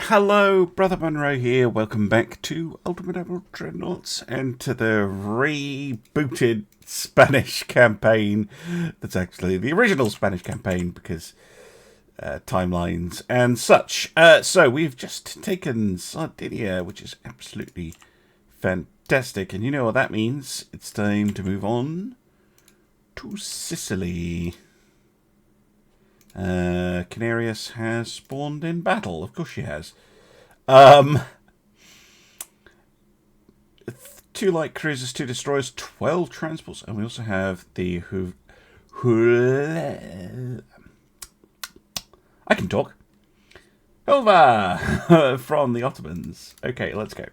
Hello, Brother Monroe here. Welcome back to Ultimate Admiral Dreadnoughts and to the rebooted Spanish campaign. That's actually the original Spanish campaign because timelines and such. So we've just taken Sardinia, which is absolutely fantastic. And you know what that means. It's time to move on to Sicily. Canarius has spawned in battle. Of course she has. 2 light cruisers, 2 destroyers, 12 transports, and we also have the I can talk. Hova from the Ottomans. Okay, let's go.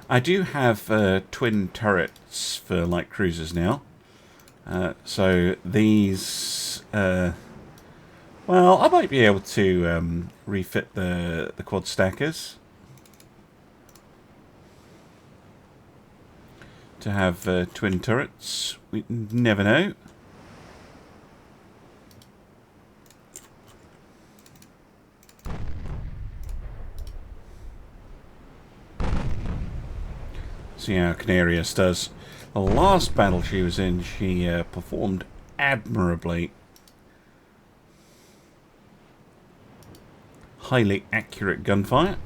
I do have twin turrets for light cruisers now. So these... well, I might be able to refit the quad stackers. To have twin turrets. We never know. See how Canarius does. The last battle she was in, she performed admirably. Highly accurate gunfire.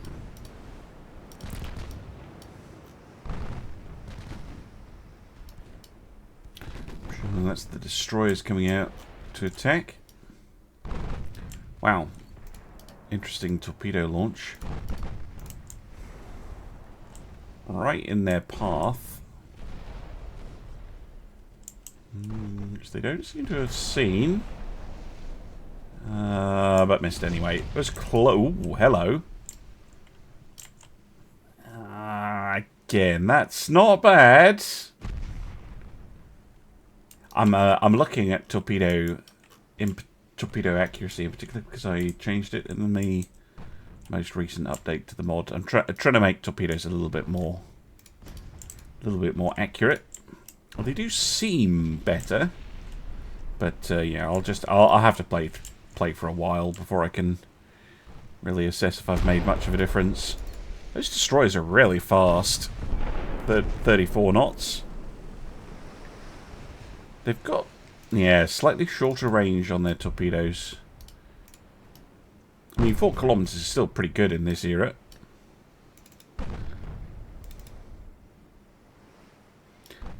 And that's the destroyers coming out to attack. Wow. Interesting torpedo launch. Right in their path. Which they don't seem to have seen. But missed anyway. It was close. Ooh, hello. Again, that's not bad. I'm looking at torpedo accuracy in particular because I changed it in the most recent update to the mod. I'm trying to make torpedoes a little bit more accurate. Well, they do seem better, but yeah, I'll have to play for a while before I can really assess if I've made much of a difference. Those destroyers are really fast. 34 knots. They've got, yeah, slightly shorter range on their torpedoes. I mean, 4 kilometers is still pretty good in this era.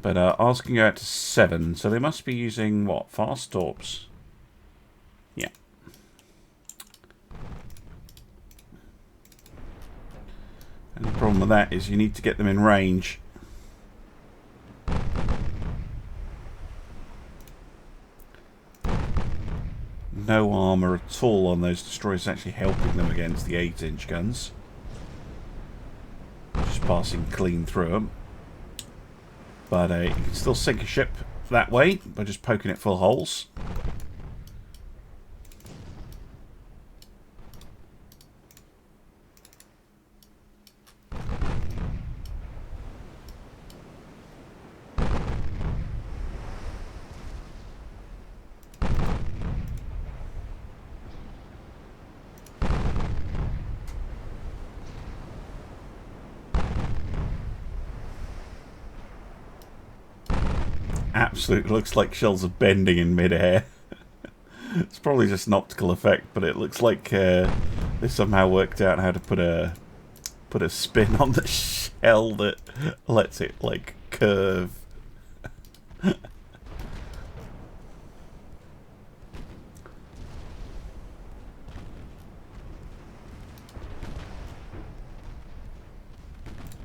But ours can go out to 7, so they must be using, what, fast torps? Yeah. And the problem with that is you need to get them in range. No armour at all on those destroyers, actually helping them against the 8-inch guns. Just passing clean through them. But you can still sink a ship that way by just poking it full of holes. Absolutely looks like shells are bending in midair. It's probably just an optical effect, but it looks like they somehow worked out how to put a spin on the shell that lets it like curve.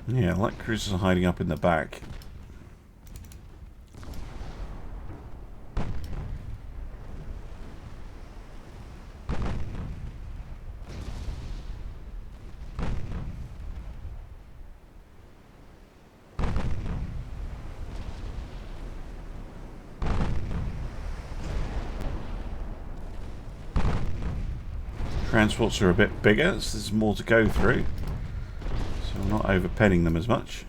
Yeah, light cruisers are hiding up in the back. Transports are a bit bigger, so there's more to go through. So I'm not overpenning them as much.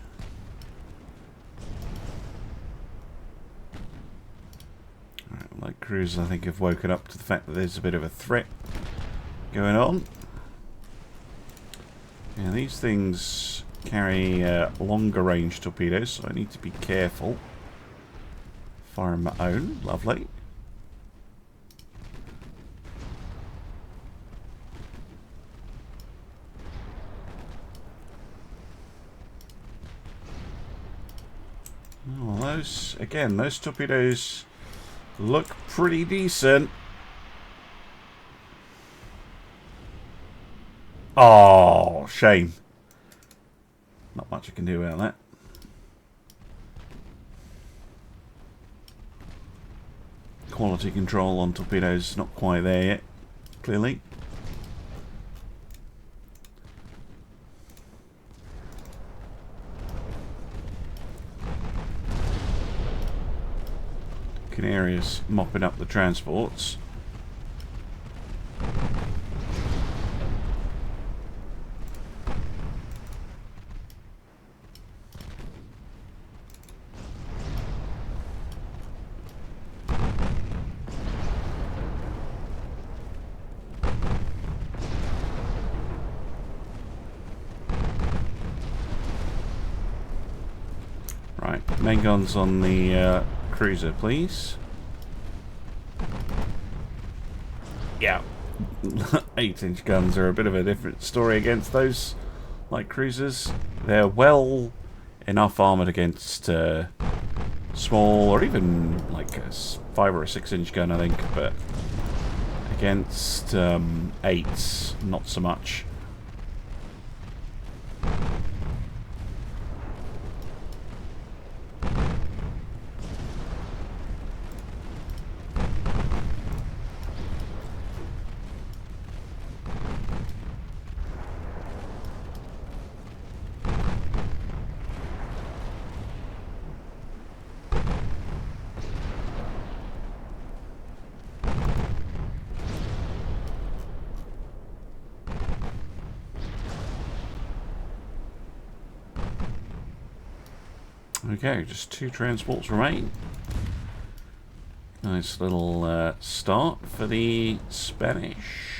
Right, light cruisers, I think, have woken up to the fact that there's a bit of a threat going on. Yeah, these things carry longer range torpedoes, so I need to be careful. Firing my own, lovely. Oh, those torpedoes look pretty decent. Oh, shame. Not much I can do about that. Quality control on torpedoes not quite there yet, clearly. Canarius mopping up the transports. Right, main guns on the cruiser, please. Yeah, 8-inch guns are a bit of a different story against those light cruisers. They're well enough armoured against small or even like a 5 or a 6-inch gun, I think, but against 8s, not so much. Okay, just 2 transports remain. Nice little start for the Spanish.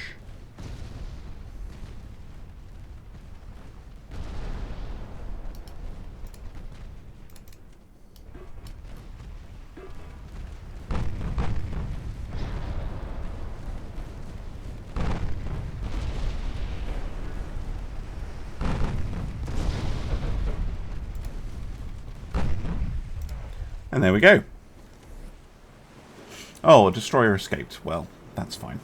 And there we go. Oh, a destroyer escaped. Well, that's fine.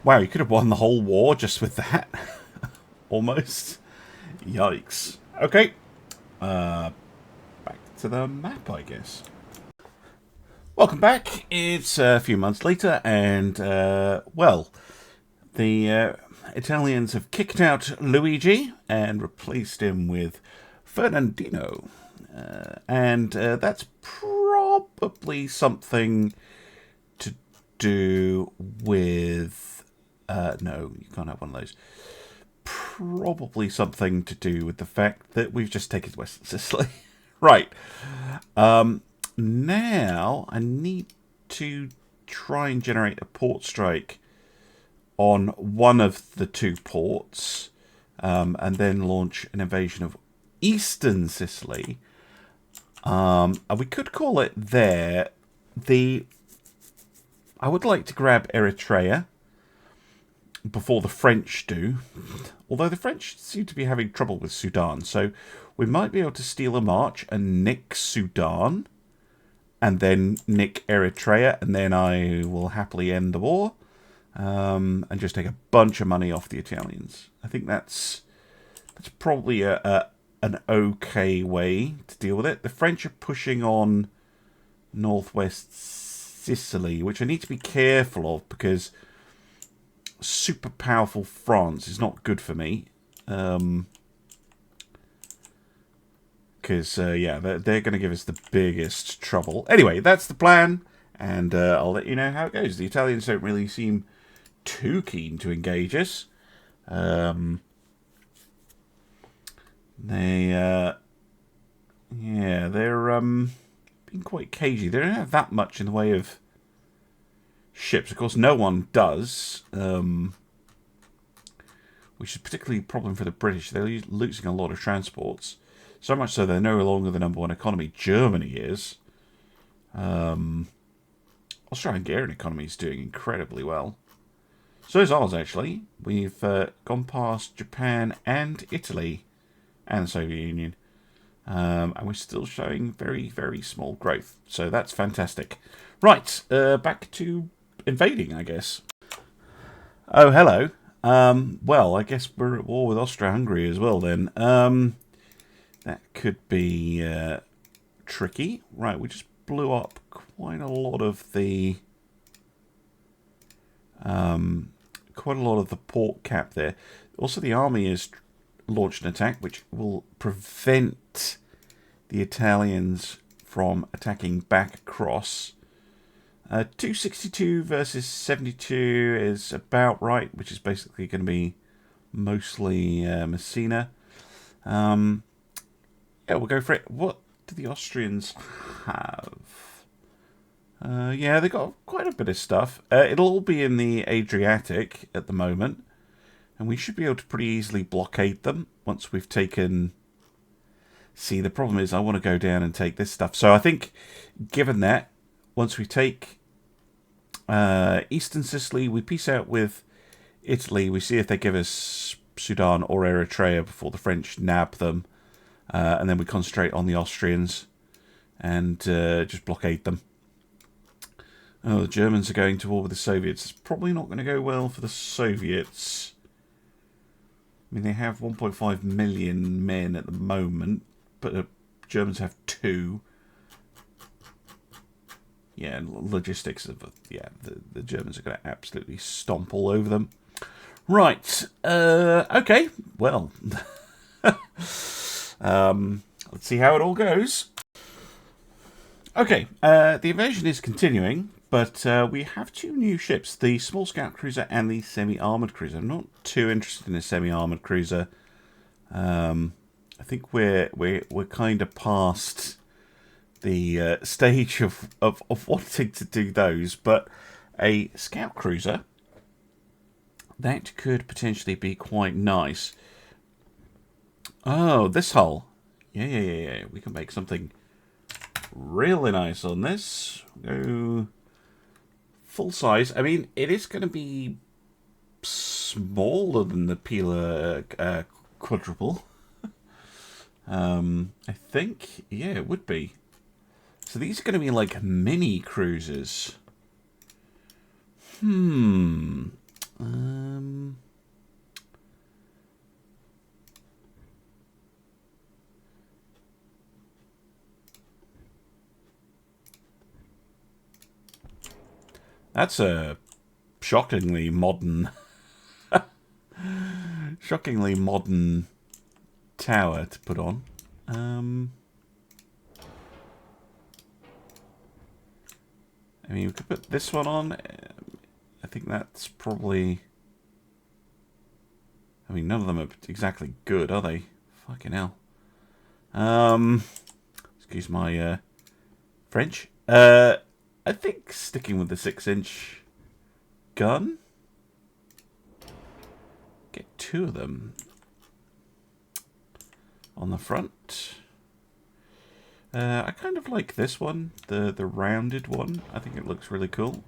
Wow, you could have won the whole war just with that. Almost. Yikes. Okay. Back to the map, I guess. Welcome back. It's a few months later, and, well, the Italians have kicked out Luigi and replaced him with Fernandino. And that's probably something to do with... no, you can't have one of those. Probably something to do with the fact that we've just taken Western Sicily. Right. Now, I need to try and generate a port strike on one of the 2 ports, and then launch an invasion of Eastern Sicily. We could call it there. I would like to grab Eritrea before the French do, although the French seem to be having trouble with Sudan, so we might be able to steal a march and nick Sudan, and then nick Eritrea, and then I will happily end the war, and just take a bunch of money off the Italians. I think that's probably an okay way to deal with it. The French are pushing on northwest Sicily, which I need to be careful of because super powerful France is not good for me. Because, yeah, they're going to give us the biggest trouble. Anyway, that's the plan, and I'll let you know how it goes. The Italians don't really seem too keen to engage us. They're being quite cagey. They don't have that much in the way of ships. Of course, no one does, which is particularly a problem for the British. They're losing a lot of transports. So much so they're no longer the #1 economy. Germany is. Austro-Hungarian economy is doing incredibly well. So is ours, actually. We've gone past Japan and Italy and the Soviet Union. And we're still showing very, very small growth. So that's fantastic. Right, back to invading, I guess. Oh, hello. Well, I guess we're at war with Austro-Hungary as well, then. That could be tricky. Right, we just blew up quite a lot of the port cap there. Also, the army has launched an attack which will prevent the Italians from attacking back across. 262 versus 72 is about right, which is basically going to be mostly Messina. Yeah, we'll go for it. What do the Austrians have? Yeah, they got quite a bit of stuff. It'll all be in the Adriatic at the moment, and we should be able to pretty easily blockade them once we've taken... See, the problem is I want to go down and take this stuff. So I think, given that, once we take Eastern Sicily, we peace out with Italy. We see if they give us Sudan or Eritrea before the French nab them. And then we concentrate on the Austrians and just blockade them. Oh, the Germans are going to war with the Soviets. It's probably not going to go well for the Soviets. I mean, they have 1.5 million men at the moment, but the Germans have 2. Yeah, and logistics of the Germans are going to absolutely stomp all over them. Right. Okay. Well, let's see how it all goes. Okay. The invasion is continuing, but we have 2 new ships: the small scout cruiser and the semi-armored cruiser. I'm not too interested in the semi-armored cruiser. I think we're kind of past the stage of wanting to do those, but a scout cruiser, that could potentially be quite nice. Oh, this hull. Yeah. We can make something really nice on this. Go full size. I mean, it is going to be smaller than the Pila quadruple. I think, yeah, it would be. So these are going to be like mini cruisers. That's a shockingly modern tower to put on. I mean, we could put this one on. I think that's probably... I mean, none of them are exactly good, are they? Fucking hell. Excuse my French. I think sticking with the 6-inch gun. Get 2 of them on the front. I kind of like this one, the rounded one. I think it looks really cool.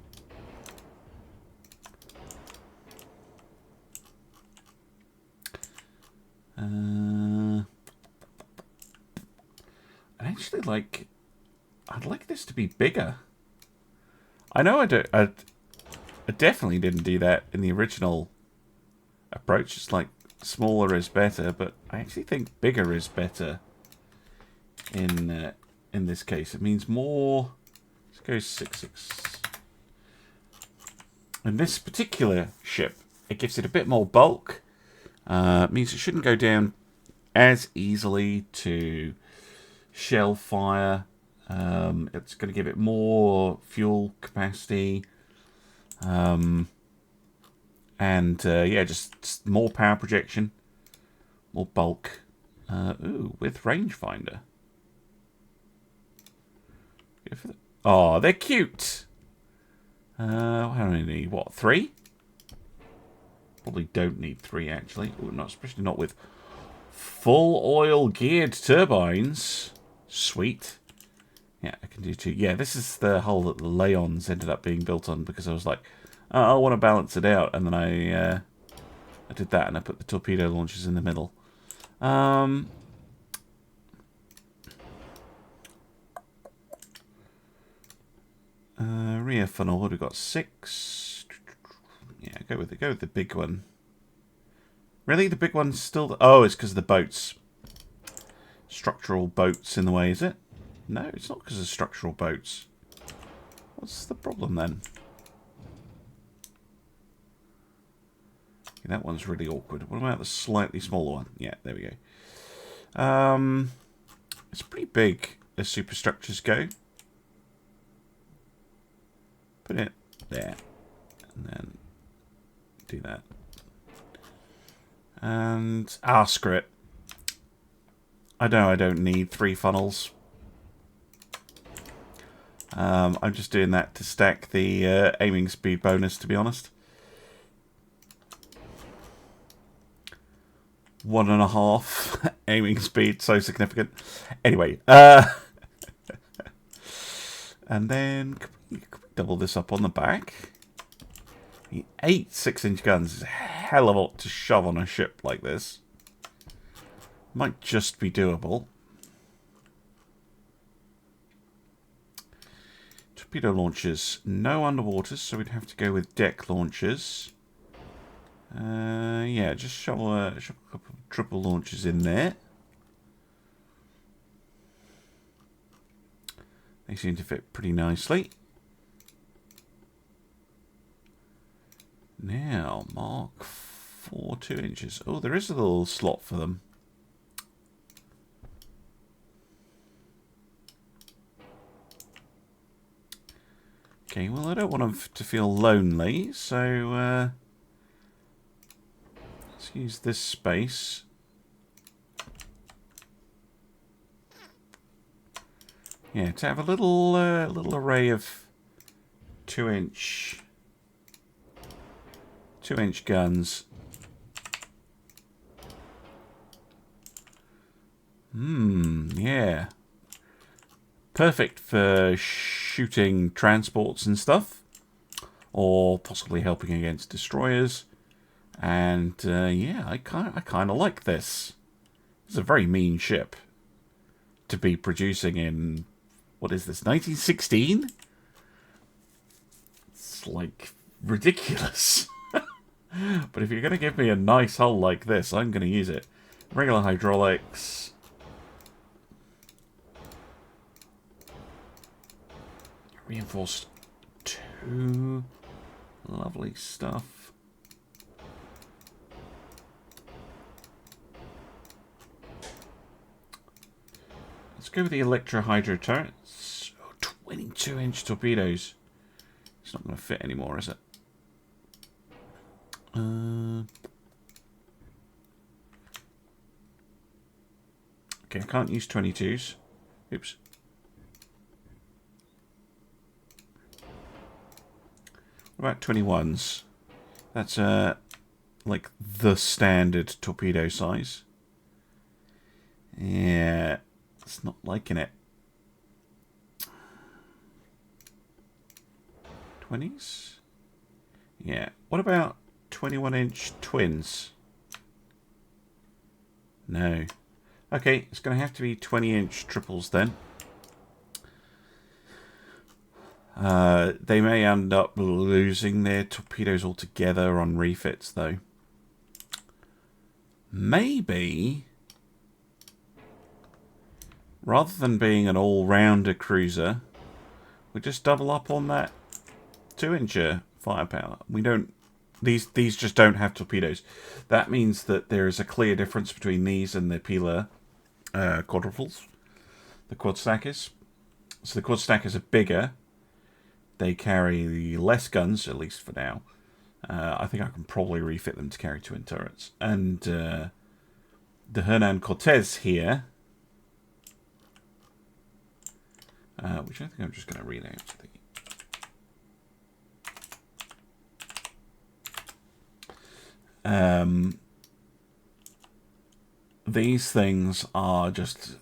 I'd like this to be bigger. I know I definitely didn't do that in the original approach. It's like smaller is better, but I actually think bigger is better in this case. It means more. Let's go 6.6. And this particular ship, it gives it a bit more bulk. It means it shouldn't go down as easily to shell fire. It's going to give it more fuel capacity. And yeah, just more power projection, more bulk. Ooh, with rangefinder. Oh, they're cute. How many need? What, 3? Probably don't need 3 actually. Ooh, not especially not with full oil geared turbines. Sweet. Yeah, I can do 2. Yeah, this is the hull that the Leons ended up being built on because I was like, oh, I want to balance it out, and then I did that and I put the torpedo launchers in the middle. Rear funnel, what have we got? 6. Yeah, go with the big one. Really? The big one's still... Oh, it's because of the boats. Structural boats in the way, is it? No, it's not because of structural boats. What's the problem then? Okay, that one's really awkward. What about the slightly smaller one? Yeah, there we go. It's pretty big as superstructures go. Put it there. And then do that. And... screw it. I know I don't need 3 funnels. I'm just doing that to stack the aiming speed bonus, to be honest. 1.5 aiming speed, so significant. Anyway, and then could we double this up on the back. The 8 6-inch guns is a hell of a lot to shove on a ship like this. Might just be doable. Torpedo launchers, no underwaters, so we'd have to go with deck launchers. Yeah, just shove a couple of triple launchers in there. They seem to fit pretty nicely. Now, Mark 4 2 inches. Oh, there is a little slot for them. Okay, well, I don't want them to feel lonely, so let's use this space. Yeah, to have a little little array of 2-inch guns. Yeah. Perfect for shooting transports and stuff, or possibly helping against destroyers. And yeah, I kind of like this. It's a very mean ship to be producing in, what is this, 1916? It's like ridiculous. But if you're going to give me a nice hull like this, I'm going to use it. Regular hydraulics. Reinforced 2. Lovely stuff. Let's go with the electro-hydro turrets. Oh, 22-inch torpedoes. It's not going to fit anymore, is it? Okay, I can't use 22s. Oops. What about 21s? That's like the standard torpedo size. Yeah, it's not liking it. 20s? Yeah. What about 21-inch twins? No. Okay, it's going to have to be 20-inch triples then. They may end up losing their torpedoes altogether on refits, though. Maybe, rather than being an all-rounder cruiser, we just double up on that 2-incher firepower. We don't. These just don't have torpedoes. That means that there is a clear difference between these and the Pila quadruples, the quad stackers. So the quad stackers are bigger. They carry less guns, at least for now. I think I can probably refit them to carry twin turrets. And the Hernan Cortez here, which I think I'm just going to read out. These things are just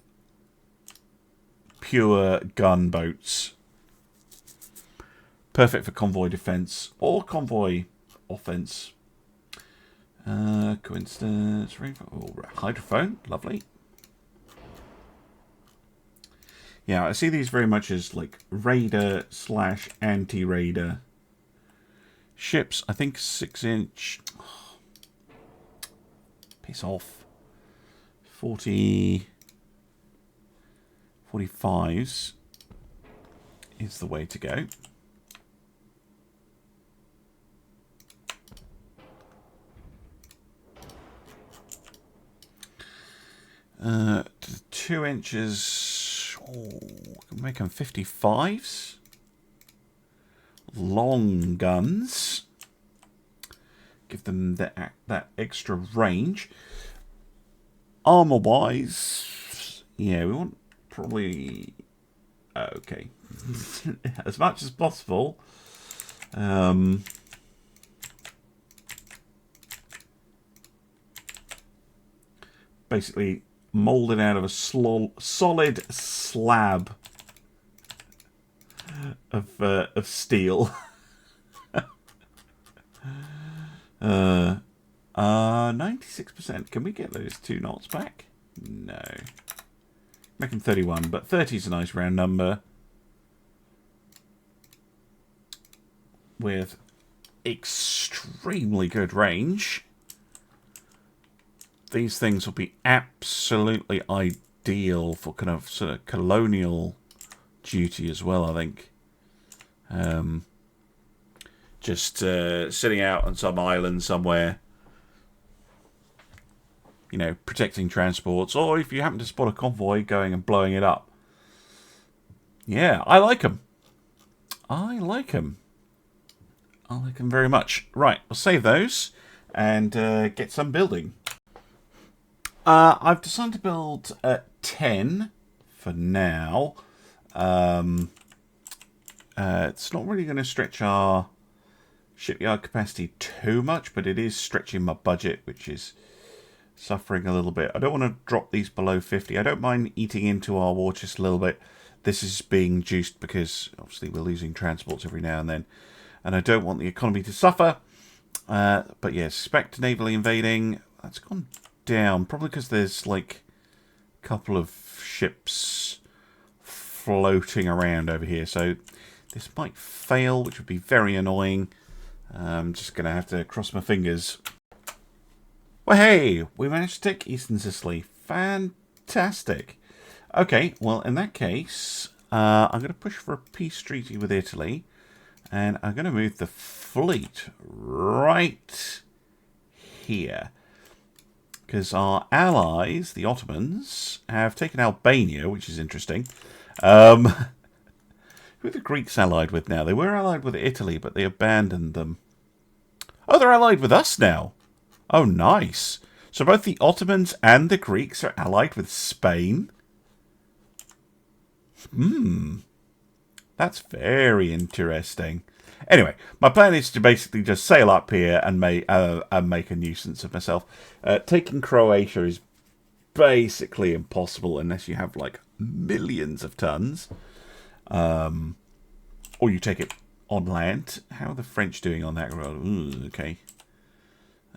pure gunboats. Perfect for convoy defense or convoy offense. Coincidence. Oh, hydrophone. Lovely. Yeah, I see these very much as like raider / anti-raider ships. I think 6-inch. Oh, piss off. 45s is the way to go. Uh, 2 inches. Oh, can make them 55s. Long guns. Give them that extra range. Armor-wise, yeah, we want probably okay as much as possible. Basically, molded out of a solid slab of steel. 96%. Can we get those 2 knots back? No. Make them 31, but 30 is a nice round number. With extremely good range. These things will be absolutely ideal for kind of sort of colonial duty as well, I think. Just sitting out on some island somewhere, you know, protecting transports, or if you happen to spot a convoy, going and blowing it up. Yeah, I like them. I like them. I like them very much. Right, we'll save those and get some building. I've decided to build 10 for now. It's not really going to stretch our shipyard capacity too much, but it is stretching my budget, which is suffering a little bit. I don't want to drop these below 50. I don't mind eating into our war chest a little bit. This is being juiced because obviously we're losing transports every now and then, and I don't want the economy to suffer. But yeah, suspect navally invading. That's gone down, probably because there's like a couple of ships floating around over here, so this might fail, which would be very annoying. I'm just going to have to cross my fingers. Well, hey, we managed to take Eastern Sicily. Fantastic. Okay, well, in that case, I'm going to push for a peace treaty with Italy, and I'm going to move the fleet right here. Because our allies, the Ottomans, have taken Albania, which is interesting. Who are the Greeks allied with now? They were allied with Italy, but they abandoned them. Oh, they're allied with us now. Oh, nice. So both the Ottomans and the Greeks are allied with Spain? That's very interesting. Anyway, my plan is to basically just sail up here and make a nuisance of myself. Taking Croatia is basically impossible unless you have, like, millions of tons. Or you take it on land. How are the French doing on that road? Ooh, okay.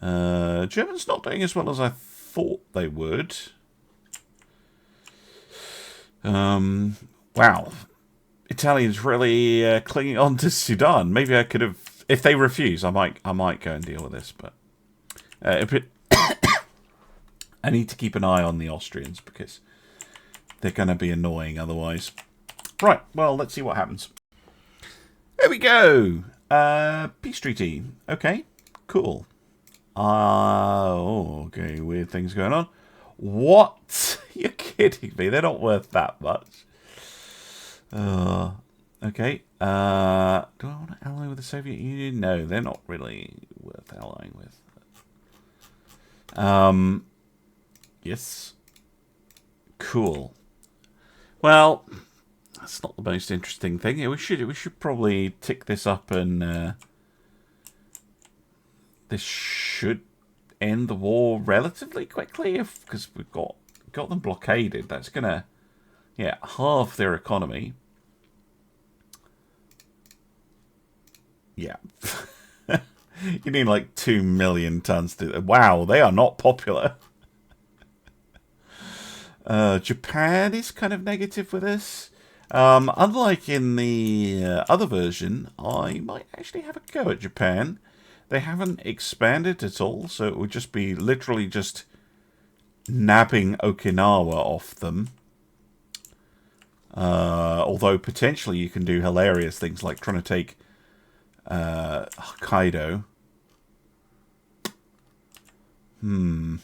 Germans not doing as well as I thought they would. Wow. Italians really clinging on to Sudan. Maybe I could have... If they refuse, I might go and deal with this. But I need to keep an eye on the Austrians because they're going to be annoying otherwise. Right, well, let's see what happens. There we go. Peace treaty. Okay, cool. Oh, okay, weird things going on. What? You're kidding me. They're not worth that much. Okay. Do I want to ally with the Soviet Union? No, they're not really worth allying with. Yes. Cool. Well, that's not the most interesting thing. We should probably tick this up, and this should end the war relatively quickly, because we've got them blockaded. That's gonna, yeah, halve their economy. Yeah. You need like 2 million tons to... Wow, they are not popular. Japan is kind of negative with this. Unlike in the other version, I might actually have a go at Japan. They haven't expanded at all, so it would just be literally just nabbing Okinawa off them. Although potentially you can do hilarious things like trying to take Hokkaido. I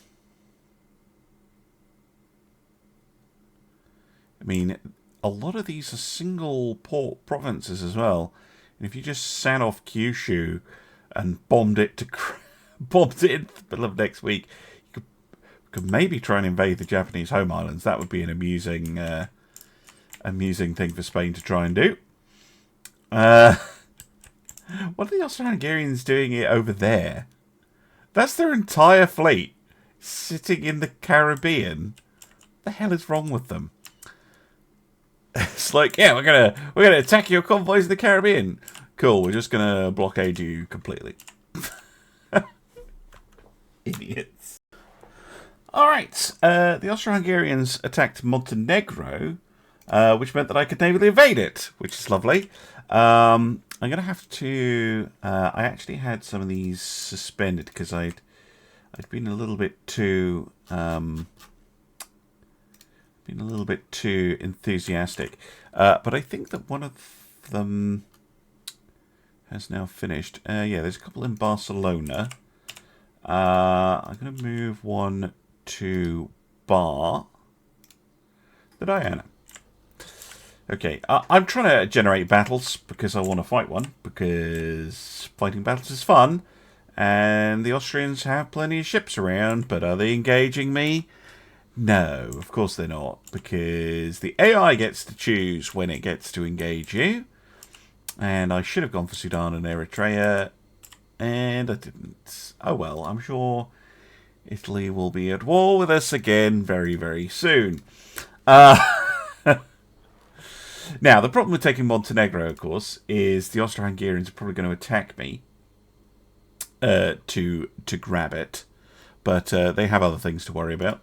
mean, a lot of these are single port provinces as well. And if you just sat off Kyushu and bombed it in the middle of next week, you could maybe try and invade the Japanese home islands. That would be an amusing thing for Spain to try and do. What are the Austro-Hungarians doing it over there? That's their entire fleet sitting in the Caribbean. What the hell is wrong with them? It's like, yeah, we're gonna attack your convoys in the Caribbean. Cool, we're just gonna blockade you completely. Idiots. Alright, the Austro-Hungarians attacked Montenegro, which meant that I could navally invade it, which is lovely. I'm going to have to... I actually had some of these suspended because I'd been a little bit too... enthusiastic. But I think that one of them has now finished. Yeah, there's a couple in Barcelona. I'm going to move one to Bar. The Diana. Okay, I'm trying to generate battles because I want to fight one, because fighting battles is fun, and the Austrians have plenty of ships around, but are they engaging me? No, of course they're not, because the AI gets to choose when it gets to engage you, and I should have gone for Sudan and Eritrea, and I didn't. Oh well, I'm sure Italy will be at war with us again very, very soon. Now, the problem with taking Montenegro, of course, is the Austro-Hungarians are probably going to attack me to grab it. But they have other things to worry about.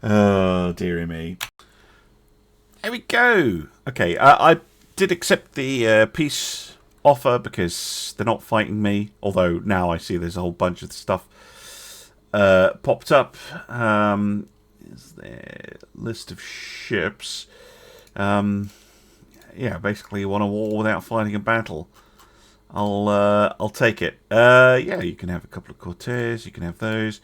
Oh, dearie me. There we go. Okay, I did accept the peace offer because they're not fighting me. Although now I see there's a whole bunch of stuff popped up. Is there a list of ships? Yeah, basically you want a war without fighting a battle. I'll take it. Yeah, you can have a couple of Cortez. You can have those.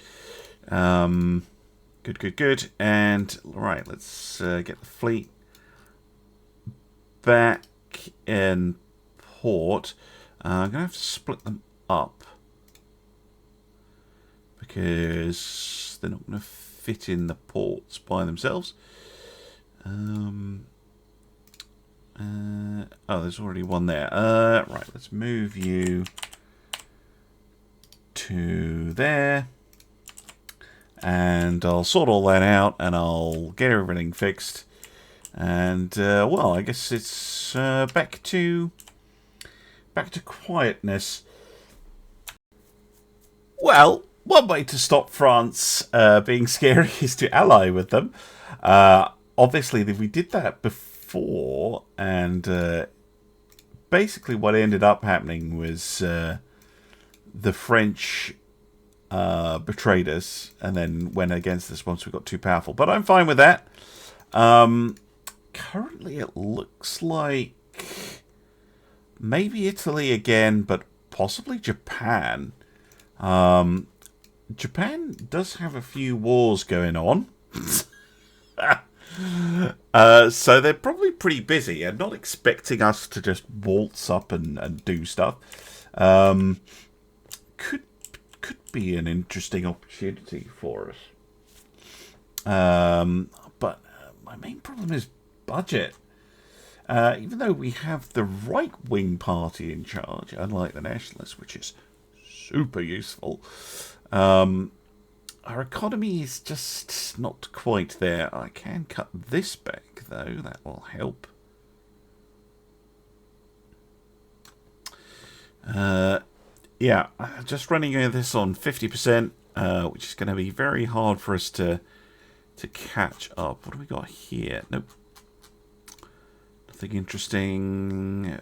Good. And right, let's get the fleet back in port. I'm gonna have to split them up because they're not gonna fit in the ports by themselves. Oh, there's already one there. Right, let's move you to there. And I'll sort all that out, and I'll get everything fixed. And, well, I guess it's back to quietness. Well, one way to stop France being scary is to ally with them. Obviously, we did that before, and basically what ended up happening was the French betrayed us and then went against us once we got too powerful. But I'm fine with that. Currently, it looks like maybe Italy again, but possibly Japan. Japan does have a few wars going on. So they're probably pretty busy and not expecting us to just waltz up and do stuff. Could be an interesting opportunity for us. But my main problem is budget. Even though we have the right-wing party in charge, unlike the Nationalists, which is super useful, our economy is just not quite there. I can cut this back, though. That will help. Yeah, just running this on 50%, which is going to be very hard for us to catch up. What do we got here? Nope. Nothing interesting.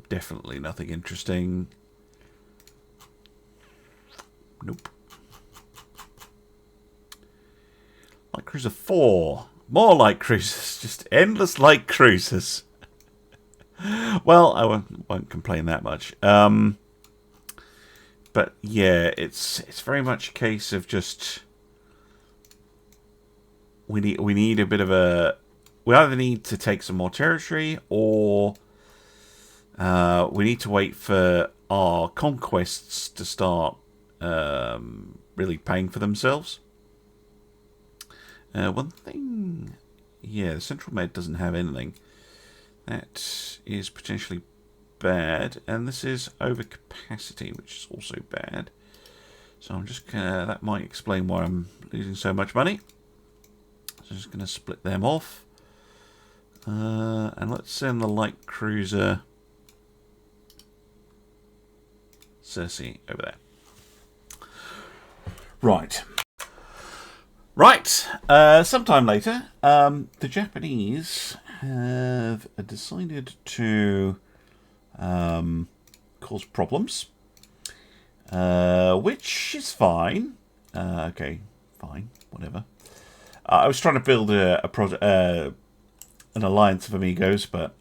Definitely nothing interesting. Nope. Light Cruiser 4. More light cruisers. Just endless light cruisers. Well, I won't complain that much. But yeah, it's very much a case of just we need a bit of a. We either need to take some more territory, or we need to wait for our conquests to start really paying for themselves. One thing, yeah, the Central Med doesn't have anything. That is potentially bad, and this is overcapacity, which is also bad. So I'm just gonna, that might explain why I'm losing so much money. So I'm just gonna split them off. And let's send the light cruiser Cersei over there. Right. Sometime later, the Japanese have decided to cause problems, which is fine. Okay, fine, whatever. I was trying to build a project. An alliance of amigos, but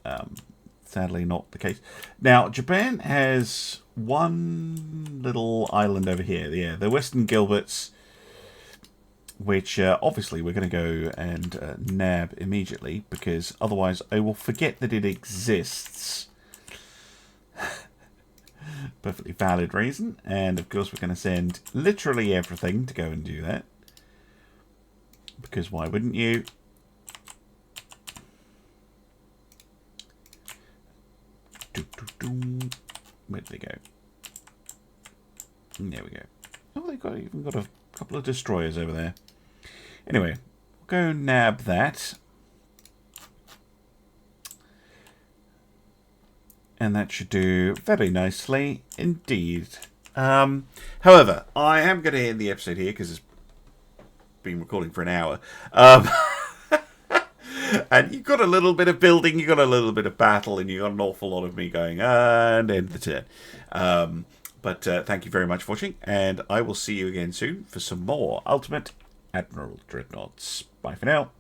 sadly not the case. Now, Japan has one little island over here, the Western Gilberts, which obviously we're going to go and nab immediately, because otherwise I will forget that it exists. Perfectly valid reason, and of course we're going to send literally everything to go and do that, because why wouldn't you? Where did they go? There we go. Oh, they've even got a couple of destroyers over there. Anyway, we'll go nab that. And that should do very nicely indeed. However, I am going to end the episode here because it's been recording for an hour. And you've got a little bit of building, you've got a little bit of battle, and you've got an awful lot of me going, and end the turn. But thank you very much for watching, and I will see you again soon for some more Ultimate Admiral Dreadnoughts. Bye for now.